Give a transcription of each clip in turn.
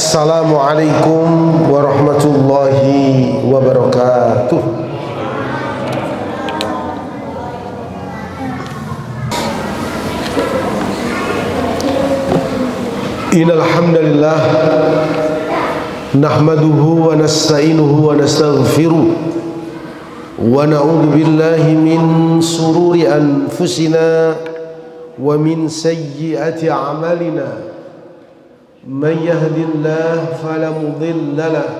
Assalamualaikum warahmatullahi wabarakatuh. Innal hamdalillah nahmaduhu wa nasta'inuhu wa nastaghfiruh wa na'udzu billahi min sururi anfusina wa min sayyiati a'malina. Man yahdihillahu fala mudilla lahu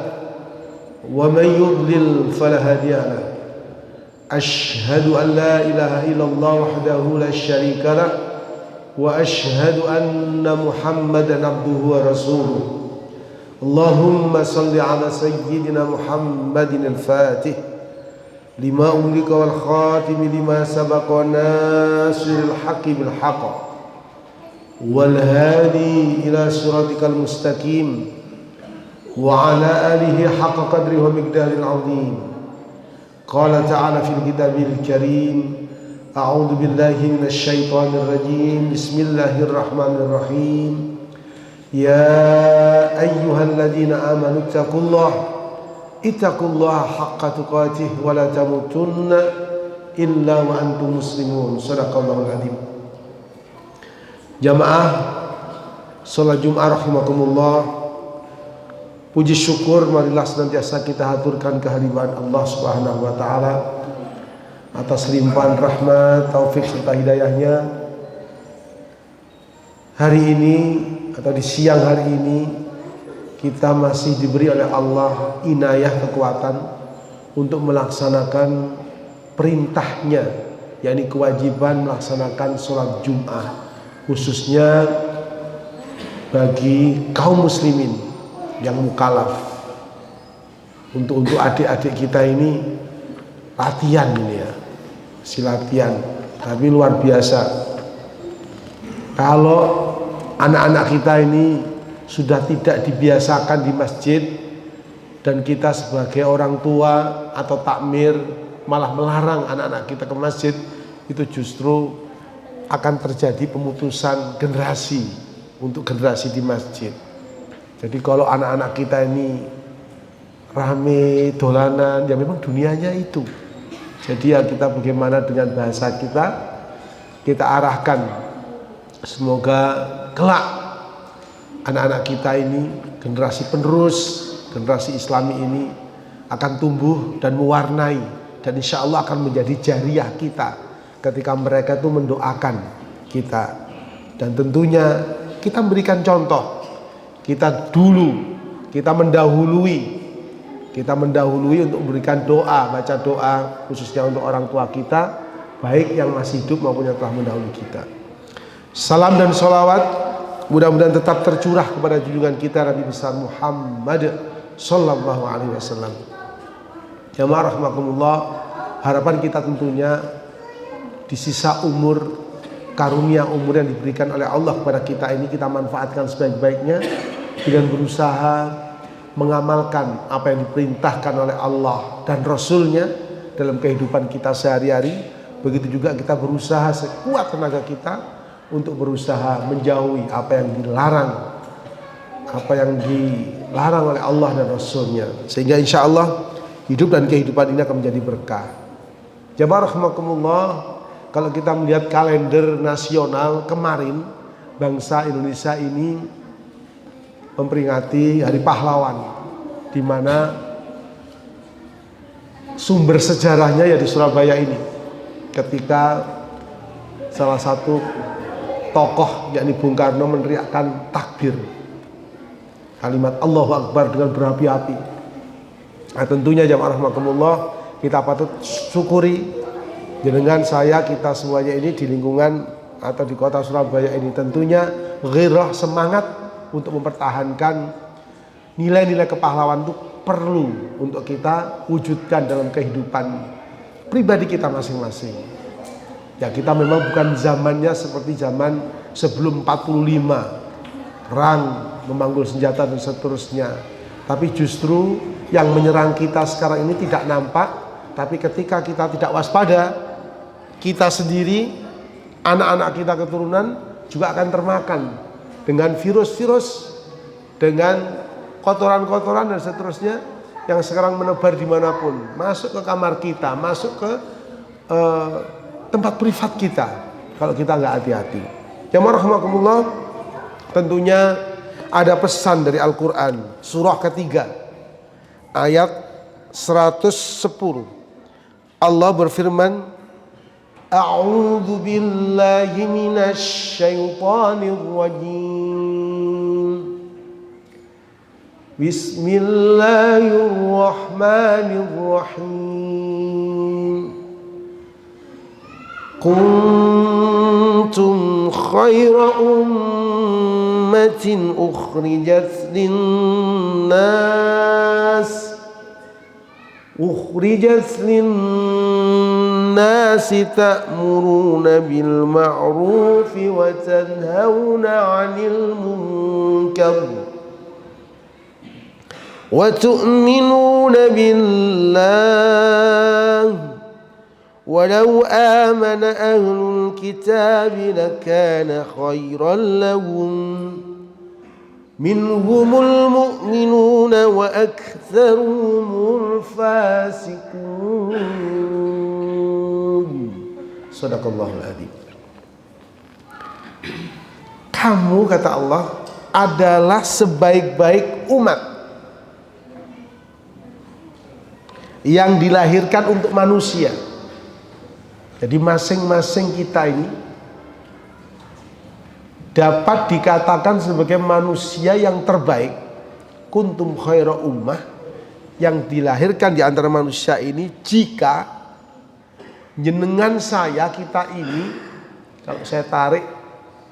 wa man yudlil fala hadiya lahu. Asyhadu an la ilaha illallah wahdahu la syarika lahu wa asyhadu anna Muhammadan abduhu wa rasuluh. Allahumma salli ala sayyidina Muhammadin al-Fatih lima umlika wal khatimi lima sabaqa nasiril haqqi bil haqq wal hadi ila siratikal mustaqim wa ala alihi haqqa qadrihi wa miqdaril azim. Qala ta'ala fil kitabil karim, a'udzu billahi minasy syaithanir rajim. Bismillahirrahmanirrahim. Ya ayyuhalladzina amanu ittaqullaha haqqa tuqatih wa la tamutunna illa wa antum muslimun. Shadaqallahul adzim. Jamaah salat Jumat rahimakumullah, puji syukur marilah senantiasa kita haturkan kehadiran Allah Subhanahu wa taala atas limpahan rahmat, taufik serta hidayahnya. Hari ini atau di siang hari ini kita masih diberi oleh Allah inayah, kekuatan untuk melaksanakan perintahnya, yakni kewajiban melaksanakan sholat Jum'ah, khususnya bagi kaum muslimin yang mukallaf. Untuk adik-adik kita ini latihan ini ya, si latihan, tapi luar biasa. Kalau anak-anak kita ini sudah tidak dibiasakan di masjid dan kita sebagai orang tua atau takmir malah melarang anak-anak kita ke masjid, itu justru akan terjadi pemutusan generasi untuk generasi di masjid. Jadi kalau anak-anak kita ini rame dolanan, ya memang dunianya itu. Jadi ya kita bagaimana dengan bahasa kita arahkan, semoga kelak anak-anak kita ini, generasi penerus, generasi Islami ini akan tumbuh dan mewarnai, dan insya Allah akan menjadi jariah kita ketika mereka itu mendoakan kita. Dan tentunya kita memberikan contoh, kita mendahului untuk memberikan doa, baca doa khususnya untuk orang tua kita, baik yang masih hidup maupun yang telah mendahului kita. Salam dan sholawat mudah-mudahan tetap tercurah kepada junjungan kita Nabi besar Muhammad sallallahu alaihi wasallam. Jamaah rahimakumullah, harapan kita tentunya di sisa umur, karunia umur yang diberikan oleh Allah kepada kita ini, kita manfaatkan sebaik-baiknya dengan berusaha mengamalkan apa yang diperintahkan oleh Allah dan Rasulnya dalam kehidupan kita sehari-hari. Begitu juga kita berusaha sekuat tenaga kita untuk berusaha menjauhi apa yang dilarang oleh Allah dan Rasulnya, sehingga insya Allah hidup dan kehidupan ini akan menjadi berkah. Jamaah rahimakumullah, kalau kita melihat kalender nasional kemarin, bangsa Indonesia ini memperingati Hari Pahlawan, di mana sumber sejarahnya ya di Surabaya ini, ketika salah satu tokoh yakni Bung Karno meneriakkan takbir, kalimat Allahu Akbar dengan berapi-api. Nah, tentunya jamaah rahimakumullah, kita patut syukuri dengan kita semuanya ini di lingkungan atau di kota Surabaya ini tentunya ghirah, semangat untuk mempertahankan nilai-nilai kepahlawan itu perlu untuk kita wujudkan dalam kehidupan pribadi kita masing-masing. Ya, kita memang bukan zamannya seperti zaman sebelum 45, perang, memanggul senjata dan seterusnya. Tapi justru yang menyerang kita sekarang ini tidak nampak, tapi ketika kita tidak waspada, kita sendiri, anak-anak kita keturunan juga akan termakan dengan virus-virus, dengan kotoran-kotoran dan seterusnya yang sekarang menebar dimanapun, masuk ke kamar kita, masuk ke tempat privat kita kalau kita nggak hati-hati. Ya rahmatullah, tentunya ada pesan dari Al-Quran surah ketiga ayat 110. Allah berfirman, A'udzu billahi minasy syaithanir rajim. Bismillahirrahmanirrahim. Kuntum khaira ummatin ukhrijat للناس تأمرون بالمعروف وتنهون عن المنكر وتؤمنون بالله ولو آمن أهل الكتاب لكان خيرا لهم منهم المؤمنون وأكثرهم الفاسقون. Sadaqallahul adzim. Kamu, kata Allah, adalah sebaik-baik umat yang dilahirkan untuk manusia. Jadi masing-masing kita ini dapat dikatakan sebagai manusia yang terbaik. Kuntum khaira ummah, yang dilahirkan di antara manusia ini jika jenengan saya, kita ini, kalau saya tarik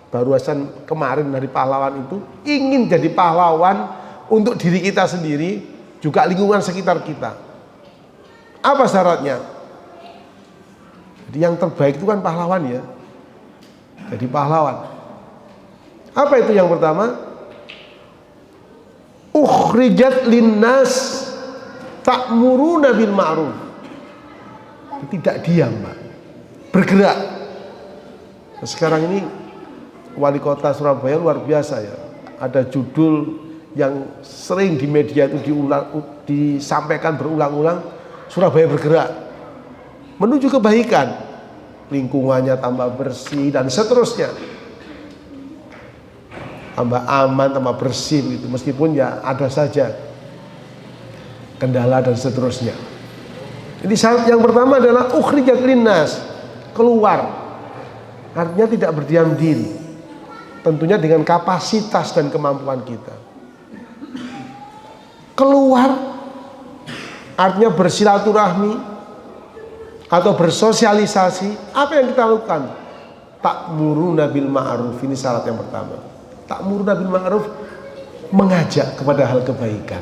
barusan kemarin dari pahlawan itu, ingin jadi pahlawan untuk diri kita sendiri, juga lingkungan sekitar kita. Apa syaratnya? Jadi yang terbaik itu kan pahlawan ya. Jadi pahlawan. Apa itu yang pertama? Ukhrijat linnas ta'muruna bil ma'ruf. Tidak diam, Pak. Bergerak. Nah, sekarang ini wali kota Surabaya luar biasa ya. Ada judul yang sering di media itu disampaikan berulang-ulang, Surabaya bergerak menuju kebaikan, lingkungannya tambah bersih dan seterusnya, tambah aman, tambah bersih gitu. Meskipun ya ada saja kendala dan seterusnya. Jadi syarat yang pertama adalah ukhrijat linnas, keluar, artinya tidak berdiam diri, tentunya dengan kapasitas dan kemampuan kita. Keluar artinya bersilaturahmi atau bersosialisasi. Apa yang kita lakukan? Ta'muruna bil ma'ruf, ini syarat yang pertama. Ta'muruna bil ma'ruf, mengajak kepada hal kebaikan.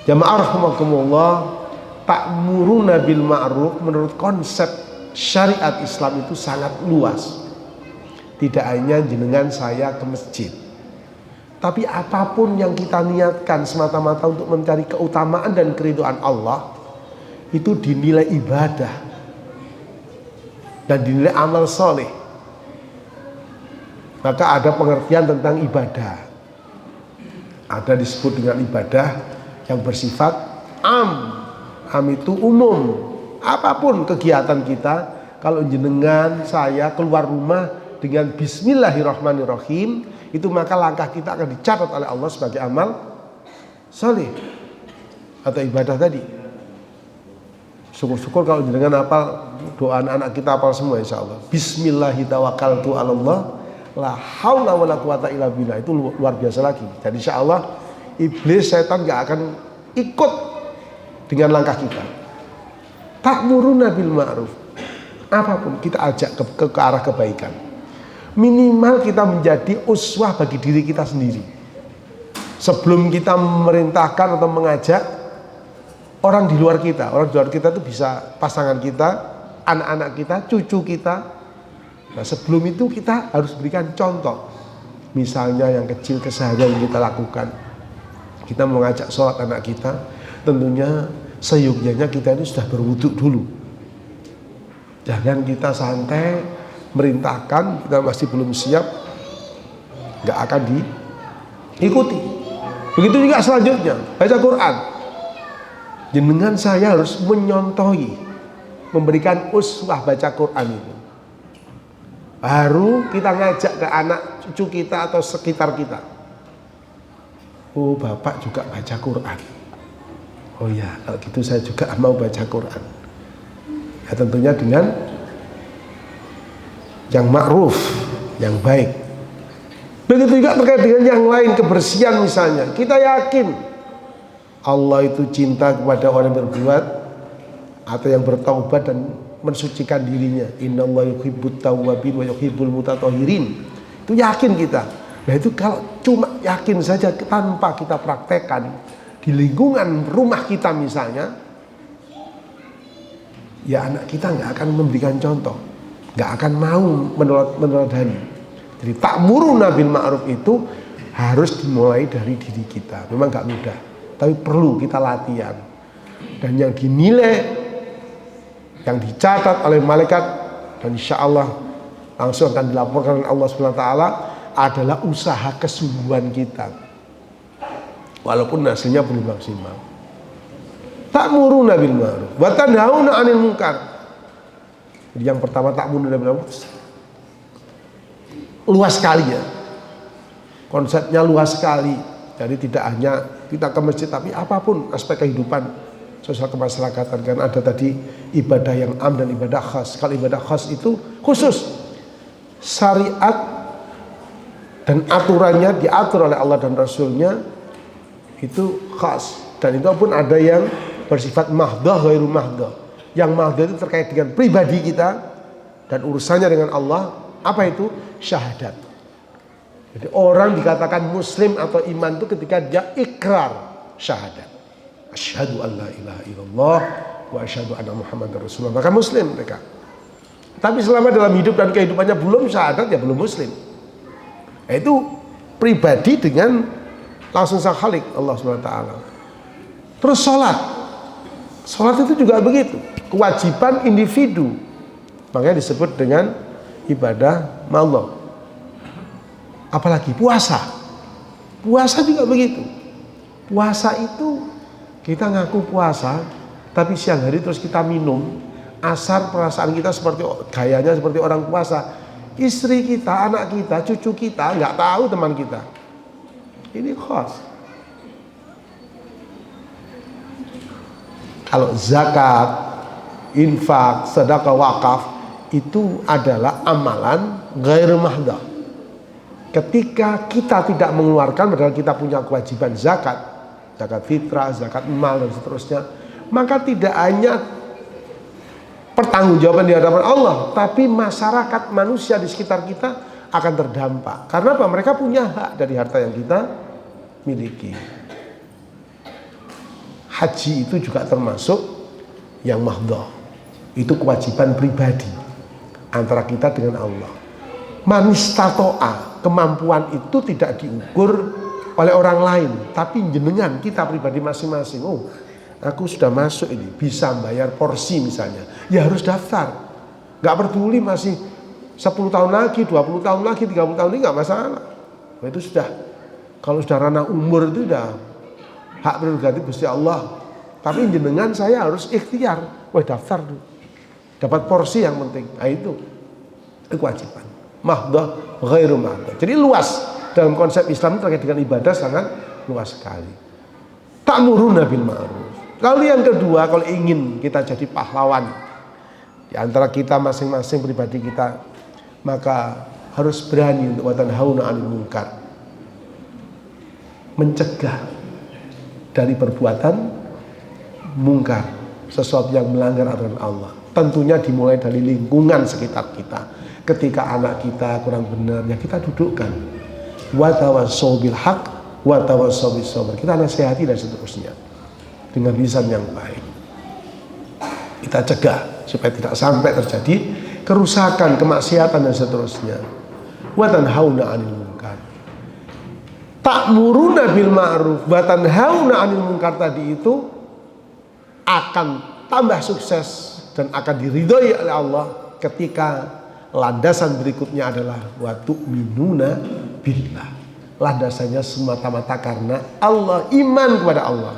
Jamaah rahimakumullah, ta'muruna bil ma'ruf menurut konsep syariat Islam itu sangat luas. Tidak hanya jenengan saya ke masjid, tapi apapun yang kita niatkan semata-mata untuk mencari keutamaan dan keridhaan Allah, itu dinilai ibadah dan dinilai amal soleh. Maka ada pengertian tentang ibadah. Ada disebut dengan ibadah yang bersifat am. Am itu umum. Apapun kegiatan kita, kalau jenengan saya keluar rumah dengan bismillahirrahmanirrahim, itu maka langkah kita akan dicatat oleh Allah sebagai amal soleh atau ibadah tadi. Syukur-syukur kalau jenengan hafal, doa anak-anak kita hafal semua insyaallah. Bismillahirrahmanirrahim, la haula wala quwata illa billah. Itu luar biasa lagi. Jadi insyaallah iblis, setan gak akan ikut dengan langkah kita. Ta'muruna bil ma'ruf, apapun kita ajak ke arah kebaikan. Minimal kita menjadi uswah bagi diri kita sendiri. Sebelum kita memerintahkan atau mengajak orang di luar kita. Orang di luar kita itu bisa pasangan kita, anak-anak kita, cucu kita. Nah, sebelum itu kita harus berikan contoh. Misalnya yang kecil keseharian yang kita lakukan. Kita mengajak sholat anak kita, tentunya seyogyanya kita ini sudah berwudu dulu. Jangan kita santai merintahkan, kita masih belum siap, gak akan diikuti. Begitu juga selanjutnya, baca Quran. Jenengan saya harus menyontohi, memberikan uswah baca Quran itu. Baru kita ngajak ke anak cucu kita atau sekitar kita. Oh, bapak juga baca Quran. Oh ya, kalau gitu saya juga mau baca Quran. Ya tentunya dengan yang ma'ruf, yang baik. Begitu juga terkait dengan yang lain, kebersihan misalnya. Kita yakin Allah itu cinta kepada orang yang berbuat atau yang bertaubat dan mensucikan dirinya. Innallaha yuhibbut tawwabin wa yuhibbul mutatahhirin. Itu yakin kita. Nah itu kalau cuma yakin saja tanpa kita praktekkan di lingkungan rumah kita misalnya, ya anak kita nggak akan memberikan contoh, nggak akan mau meneladani. Jadi ta'muruna bil ma'ruf itu harus dimulai dari diri kita. Memang nggak mudah, tapi perlu kita latihan. Dan yang dinilai, yang dicatat oleh malaikat, dan insya Allah langsung akan dilaporkan oleh Allah SWT adalah usaha kesungguhan kita. Walaupun hasilnya belum maksimal. Ta'muruna bil ma'ruf wa tanhauna 'anil munkar. Jadi yang pertama ta'muruna bil ma'ruf luas sekali ya. Konsepnya luas sekali. Jadi tidak hanya kita ke masjid, tapi apapun aspek kehidupan sosial kemasyarakatan. Kan ada tadi ibadah yang am dan ibadah khas. Kalau ibadah khas itu khusus syariat dan aturannya diatur oleh Allah dan Rasulnya, itu khas. Dan itu pun ada yang bersifat mahdah, ghairu mahdah. Yang mahdah itu terkait dengan pribadi kita dan urusannya dengan Allah. Apa itu? Syahadat. Jadi orang dikatakan muslim atau iman itu ketika dia ikrar syahadat. Asyhadu an la ilaha illallah wa asyhadu anna muhammadar rasulullah. Maka muslim mereka. Tapi selama dalam hidup dan kehidupannya belum syahadat, ya belum muslim. Itu pribadi dengan langsung sang Khalik Allah SWT. Terus sholat. Sholat itu juga begitu, kewajiban individu. Makanya disebut dengan ibadah Allah. Apalagi puasa. Puasa juga begitu. Puasa itu kita ngaku puasa, tapi siang hari terus kita minum. Asar perasaan kita seperti gayanya seperti orang puasa. Istri kita, anak kita, cucu kita nggak tahu teman kita. Ini khas. Kalau zakat, infak, sedekah, wakaf itu adalah amalan ghair mahdah. Ketika kita tidak mengeluarkan padahal kita punya kewajiban zakat, zakat fitrah, zakat mal dan seterusnya, maka tidak hanya pertanggungjawaban di hadapan Allah, tapi masyarakat manusia di sekitar kita akan terdampak. Karena apa? Mereka punya hak dari harta yang kita miliki. Haji itu juga termasuk yang mahdoh. Itu kewajiban pribadi antara kita dengan Allah. Manistato'a, kemampuan itu tidak diukur oleh orang lain, tapi jenengan kita pribadi masing-masing. Oh, aku sudah masuk ini, bisa bayar porsi misalnya, ya harus daftar. Gak peduli masih 10 tahun lagi, 20 tahun lagi, 30 tahun ini gak masalah. Nah, itu sudah, kalau sudah ranah umur itu sudah hak prerogatif Gusti Allah. Tapi jenengan saya harus ikhtiar, wah daftar dulu, dapat porsi yang penting. Nah itu kewajiban. Mahdoh, ghairu mahdoh. Jadi luas dalam konsep Islam terkait dengan ibadah sangat luas sekali. Ta'muruna bil ma'ruf. Lalu yang kedua, kalau ingin kita jadi pahlawan di antara kita masing-masing pribadi kita, maka harus berani untuk watanhauna 'anil munkar. Mencegah dari perbuatan mungkar, sesuatu yang melanggar aturan Allah. Tentunya dimulai dari lingkungan sekitar kita. Ketika anak kita kurang benar, ya kita dudukkan. Wa tawassaw bil haqq wa tawassaw bis sabr. Kita nasihati dan seterusnya dengan lisan yang baik. Kita cegah supaya tidak sampai terjadi kerusakan, kemaksiatan dan seterusnya. Wa tanhauna 'anil munkar. Ta'muruna bil ma'ruf wa tanhauna 'anil munkar tadi itu akan tambah sukses dan akan diridhoi oleh Allah ketika landasan berikutnya adalah wa tu'minuna billah. landasannya semata-mata karena Allah, iman kepada Allah.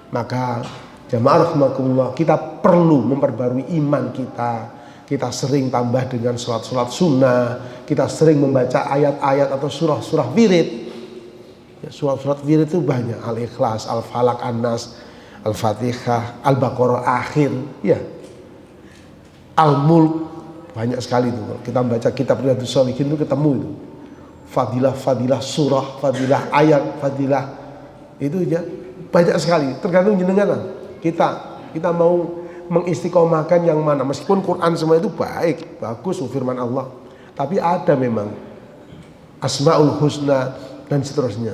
Maka jamaah rahimakumullah, kita perlu memperbarui iman kita. Kita sering tambah dengan sholat-sholat sunnah, kita sering membaca ayat-ayat atau surah-surah wirid. Ya, surat-surat wirid itu banyak, Al-Ikhlas, Al-Falaq, An-Nas, Al-Fatihah, Al-Baqarah akhir, ya, Al-Mulk, banyak sekali itu. Kalau kita baca kitab Riyadhus Shalihin itu ketemu itu. Fadilah surah, fadilah ayat, fadilah itu ya banyak sekali. Tergantung jenengan kita mau mengistiqomahkan yang mana. Meskipun Quran semua itu baik, bagus firman Allah, tapi ada memang Asmaul Husna dan seterusnya,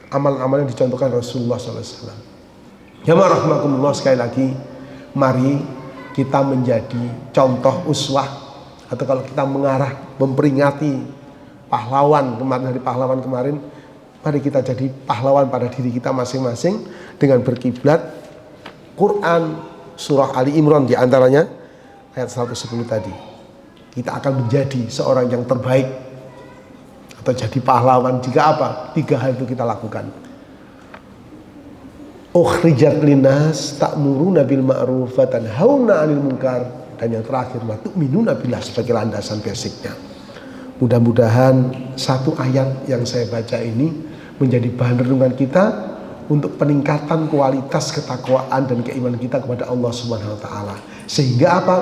amal-amal yang dicontohkan Rasulullah SAW. Jamaah rahimakumullah, sekali lagi mari kita menjadi contoh uswah, atau kalau kita mengarah memperingati pahlawan kemarin, mari kita jadi pahlawan pada diri kita masing-masing dengan berkiblat Quran surah Ali Imran, di antaranya ayat 110 tadi. Kita akan menjadi seorang yang terbaik atau jadi pahlawan jika apa? 3 hal itu kita lakukan. Ukhrijat linnas ta'muruna bil ma'ruf wa tanhauna 'anil munkar, dan yang terakhir wa tu'minuna billah sebagai landasan basicnya. Mudah-mudahan satu ayat yang saya baca ini menjadi bahan renungan kita untuk peningkatan kualitas ketakwaan dan keimanan kita kepada Allah Subhanahu wa taala. Sehingga apa?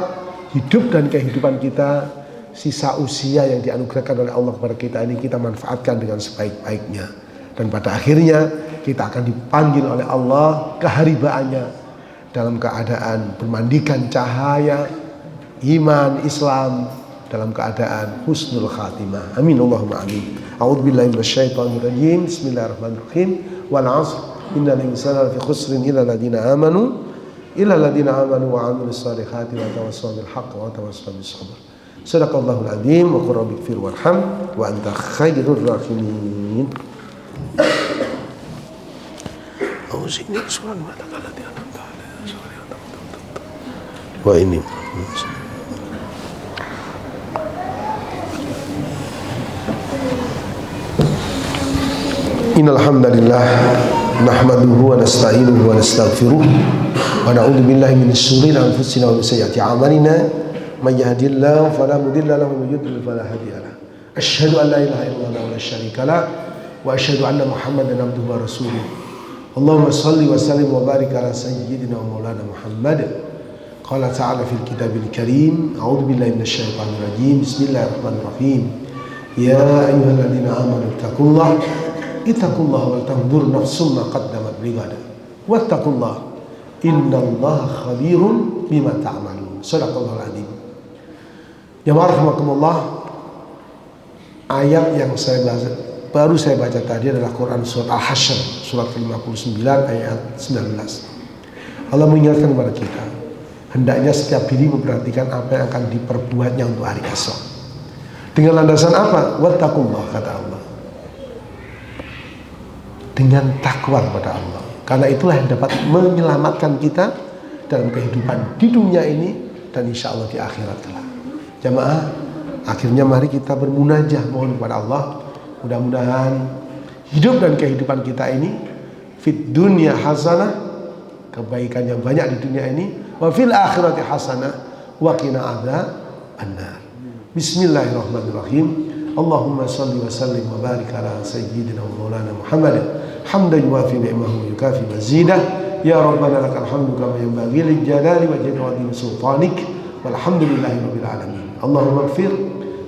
Hidup dan kehidupan kita, sisa usia yang dianugerahkan oleh Allah kepada kita ini kita manfaatkan dengan sebaik-baiknya. Dan pada akhirnya kita akan dipanggil oleh Allah keharibaannya dalam keadaan bermandikan cahaya iman Islam, dalam keadaan husnul khatimah. Amin Allahumma amin. A'udzubillahi minasyaitonir rajim. Bismillahirrahmanirrahim. Wal 'ashr innal insana lafi khusrin illa alladziina amanu wa 'amilus shalihati wa tawassaw bil haqqi wa tawassaw bis sabr. Shadaqallahul 'azim wa qur rabbighfir warham wa anta khairur rahimin. Auzi'ni subhanahu wa ta'ala wa ini. Innal hamdalillah nahmaduhu wa nasta'inuhu wa nastaghfiruh wa na'udzu billahi min shururi anfusina wa min sayyiati a'malina may yahdihillahu fala mudilla lahu wa may yudlil fala hadiya lahu. Asyhadu an la ilaha illallah wa la syarika lah wa asyhadu anna Muhammadan abduhu wa rasuluh. Allahumma shalli wa sallim wa barik ala sayyidina wa maulana Muhammad. Qala ta'ala fil kitabil karim, a'udzu billahi minasyaitonir rajim. Bismillahirrahmanirrahim. Ya ayyuhalladzina amanu taqullaha ittaqullah wal tanzur nafsum ma qaddamat lighad wattaqullah innallaha khabirun bima ta'malun. Shadaqallahul adzim. Jamaah rahimakumullah, ayat yang baru saya baca tadi adalah Quran surat Al-Hasyr surat 59 ayat 19. Allah mengingatkan kepada kita, hendaknya setiap diri memperhatikan apa yang akan diperbuatnya untuk hari esok. Dengan landasan apa? Wattaqullah, kata Allah, dengan takwa kepada Allah. Karena itulah yang dapat menyelamatkan kita dalam kehidupan di dunia ini dan insya Allah di akhirat kelak. Jamaah, akhirnya mari kita bermunajah mohon kepada Allah, mudah-mudahan hidup dan kehidupan kita ini fit dunya hasanah, kebaikan yang banyak di dunia ini, wa fil akhirati hasanah wa qina adzabannar. Bismillahirrahmanirrahim. Allahumma salli wa sallim wa barik ala sayyidina wa maulana Muhammad hamdan yuwafi ni'mahu wa yukafi mazidah. Ya Rabbana lakal hamdu kama yanbaghi lil jalali wa jalali sultanik walhamdulillahi rabbil alamin. Allahumma ighfir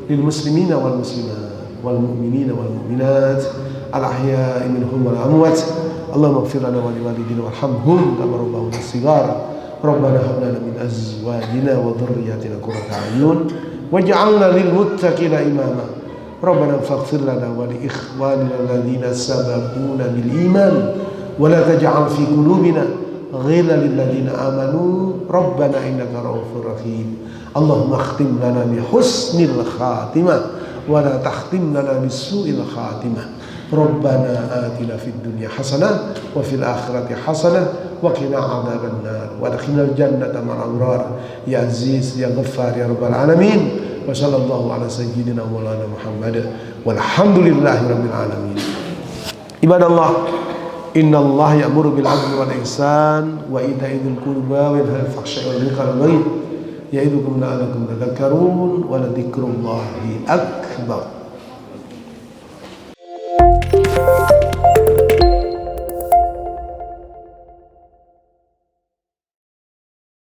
lil muslimina wal muslimat wal mu'minina wal mu'minat al ahya'i minhum wal amwat. Allahumma ighfir lana wa liwalidina warhamhum kama rabbawna shighara. Rabbana hab lana min azwajina wa dhurriyyatina qurrata a'yun waj'alna lil muttaqina imama. Rabbana faghfir lana wa li ikhwanina alladhina sabaquna bil iman wa la taj'al fi qulubina ghillan lil ladzina amanu rabbana innaka ra'ufur rahim. Allahumma khtim lana bi husnil khatimah wa la takhtim lana bis su'il khatimah. Rabbana atina fid dunya hasanah wa fil akhirati hasanah wa qina adzabannar wa adkhilnal jannata ma'al abrar ya aziz ya ghaffar ya rabbal alamin. Wa sallallahu ala sayyidina maulana Muhammad walhamdulillahirabbil alamin. Ibadallah, innallaha ya'muru bil 'adli wal ihsan wa ita'i dzil qurba wa yanha 'anil fahsya'i wal munkari wal baghi ya'idukum la'allakum tadhakkarun wa la dzikrullahi akbar.